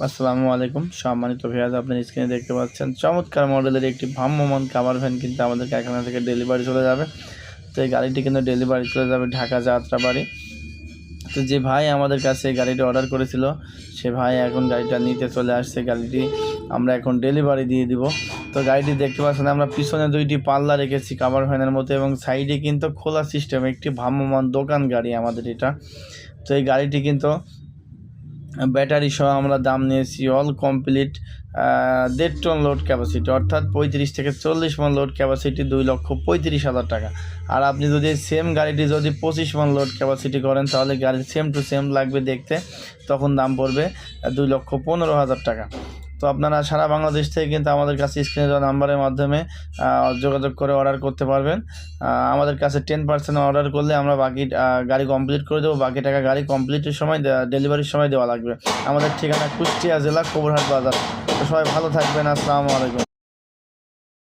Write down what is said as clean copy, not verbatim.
আসসালামু আলাইকুম সম্মানিত ভিউয়ার্স, আপনার স্ক্রিনে দেখতে পাচ্ছেন চমৎকার মডেলের একটি ভ্রাম্যমাণ কাভার ভ্যান কিন্তু আমাদের কারখানা থেকে ডেলিভারি চলে যাবে। তো এই গাড়িটি কিন্তু ডেলিভারি চলে যাবে ঢাকা যাত্রাবাড়ি। তো যে ভাই আমাদের কাছে এই গাড়িটি অর্ডার করেছিল সে ভাই এখন গাড়িটা নিতে চলে আসছে। গাড়িটি আমরা এখন ডেলিভারি দিয়ে দিব। তো গাড়িটি দেখতে পাচ্ছেন আমরা পিছনে দুইটি পাল্লা রেখেছি কাভার ভ্যানের মতো, এবং সাইডে কিন্তু খোলা সিস্টেম একটি ভ্রাম্যমাণ দোকান গাড়ি আমাদের এটা। তো এই গাড়িটি কিন্তু ব্যাটারি সহ আমরা দাম নিয়েছি all complete 1.5 ton load capacity, অর্থাৎ 35 থেকে 40 মন লোড ক্যাপাসিটি 2,35,000 টাকা। আর আপনি যদি সেম গাড়িটি যদি 25 মন লোড ক্যাপাসিটি করেন তাহলে গাড়ির সেম টু সেম লাগবে দেখতে, তখন দাম পড়বে 2,15,000 টাকা। তো আপনারা সারা বাংলাদেশ থেকে কিন্তু আমাদের কাছে স্ক্রিনে দেওয়া নাম্বারের মাধ্যমে যোগাযোগ করে অর্ডার করতে পারবেন। আমাদের কাছে 10% অর্ডার করলে আমরা বাকি গাড়ি কমপ্লিট করে দেবো। বাকি টাকা গাড়ি কমপ্লিটের সময় ডেলিভারির সময় দেওয়া লাগবে। আমাদের ঠিকানা কুষ্টিয়া জেলা কবুরহাট বাজার। তো সবাই ভালো থাকবেন। আসসালামু আলাইকুম।